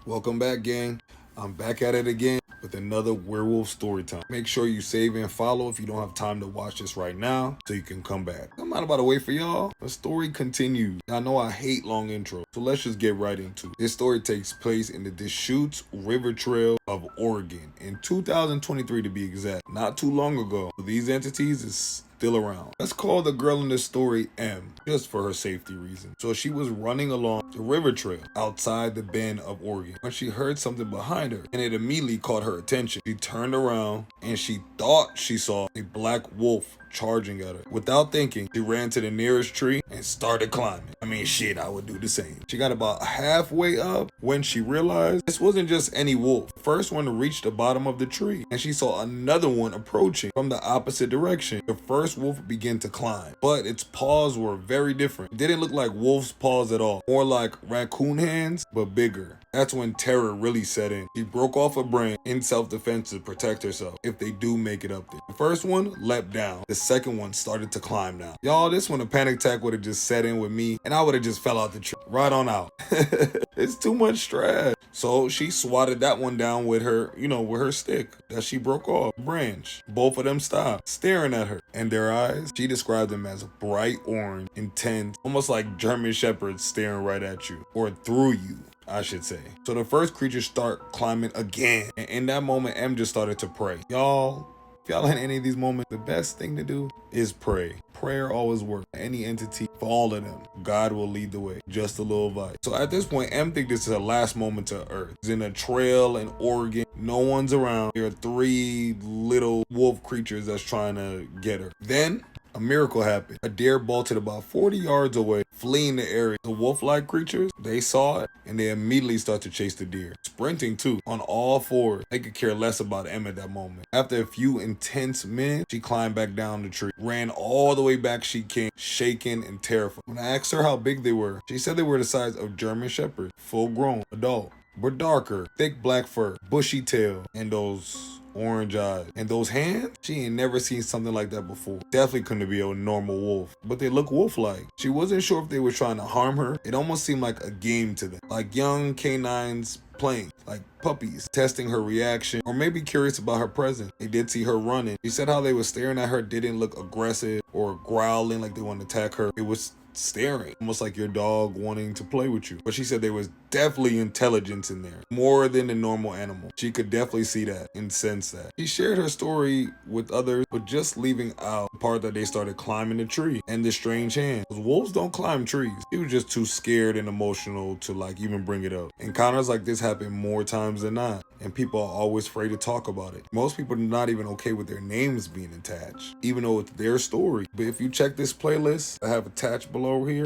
Welcome back, gang. I'm back at it again with another werewolf story time. Make sure you save and follow if you don't have time to watch this right now so you can come back. I'm not about to wait for y'all. The story continues. I know I hate long intros, so let's just get right into it. This story takes place in the Deschutes River Trail of Oregon in 2023 to be exact. Not too long ago. These entities is still around. Let's call the girl in this story M, just for her safety reasons. So she was running along the river trail outside the Bend of Oregon when she heard something behind her, and it immediately caught her attention. She turned around and she thought she saw a black wolf charging at her. Without thinking, she ran to the nearest tree and started climbing. I mean, shit, I would do the same. She got about halfway up when she realized this wasn't just any wolf. The first one reached the bottom of the tree and she saw another one approaching from the opposite direction. The first wolf began to climb, but its paws were very different. It didn't look like wolf's paws at all, more like raccoon hands, but bigger. That's when terror really set in. She broke off a branch in self-defense to protect herself if they do make it up there. The first one leapt down. The second one started to climb now. Y'all, this one a panic attack would have just set in with me and I would have just fell out the tree right on out. It's too much stress. So she swatted that one down with her, with her stick that she broke off branch. Both of them stopped staring at her, and their eyes, she described them as bright orange, intense, almost like German shepherds staring right at you, or through you, I should say. So the first creatures start climbing again, and in that moment, M just started to pray. Y'all, if y'all in any of these moments, the best thing to do is pray. Prayer always works. Any entity, for all of them, God will lead the way. Just a little advice. So at this point, M thinks this is her last moment to Earth. She's in a trail in Oregon. No one's around. There are three little wolf creatures that's trying to get her. Then a miracle happened. A deer bolted about 40 yards away, fleeing the area. The wolf-like creatures, they saw it, and they immediately start to chase the deer. Sprinting too, on all fours. They could care less about Em at that moment. After a few intense minutes, she climbed back down the tree, ran all the way back she came, shaken and terrified. When I asked her how big they were, she said they were the size of German shepherds, full-grown, adult, but darker, thick black fur, bushy tail, and those orange eyes. And those hands? She ain't never seen something like that before. Definitely couldn't be a normal wolf, but they look wolf-like. She wasn't sure if they were trying to harm her. It almost seemed like a game to them, like young canines playing, like puppies, testing her reaction, or maybe curious about her presence. They did see her running. She said how they were staring at her didn't look aggressive or growling like they wanted to attack her. It was staring, almost like your dog wanting to play with you. But she said there was definitely intelligence in there, more than the normal animal. She could definitely see that and sense that. She shared her story with others, but just leaving out the part that they started climbing the tree and the strange hand. Wolves don't climb trees. She was just too scared and emotional to even bring it up. Encounters like this happen more times than not, and people are always afraid to talk about it. Most people are not even okay with their names being attached, even though it's their story. But if you check this playlist I have attached below here,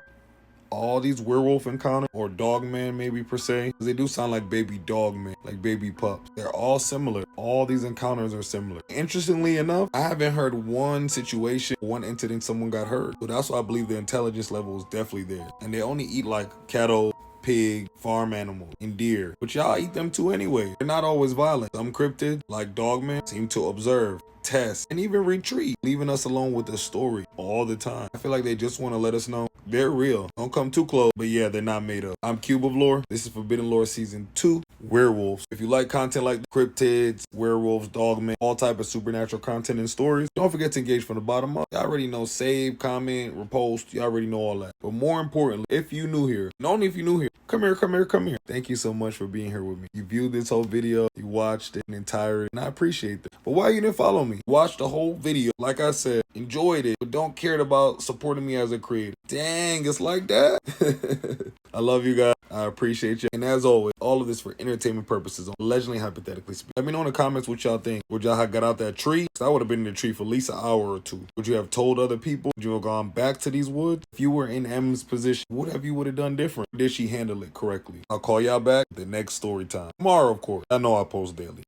all these werewolf encounters, or dogman maybe per se, they do sound like baby dogman, like baby pups. They're all similar. All these encounters are similar. Interestingly enough, I haven't heard one situation, one incident someone got hurt. So that's why I believe the intelligence level is definitely there. And they only eat like cattle, pig, farm animals, and deer. But y'all eat them too anyway. They're not always violent. Some cryptids, like dogman, seem to observe, test, and even retreat, leaving us alone with the story all the time. I feel like they just want to let us know they're real. Don't come too close, but yeah, they're not made up. I'm Cube of Lore. This is Forbidden Lore Season 2, Werewolves. If you like content like cryptids, werewolves, dogmen, all type of supernatural content and stories, don't forget to engage from the bottom up. You already know save, comment, repost. You already know all that. But more importantly, if you new here, and only if you new here, come here, come here, come here. Thank you so much for being here with me. You viewed this whole video, you watched it in entirety, and I appreciate that. But why you didn't follow me? Watch the whole video. Like I said, enjoyed it, but don't care about supporting me as a creator. Dang, it's like that. I love you guys. I appreciate you. And as always, all of this for entertainment purposes, allegedly, hypothetically speaking. Let me know in the comments what y'all think. Would y'all have got out that tree? 'Cause I would have been in the tree for at least an hour or two. Would you have told other people? Would you have gone back to these woods? If you were in M's position, what have you would have done different? Did she handle it correctly? I'll call y'all back the next story time. Tomorrow, of course. I know I post daily.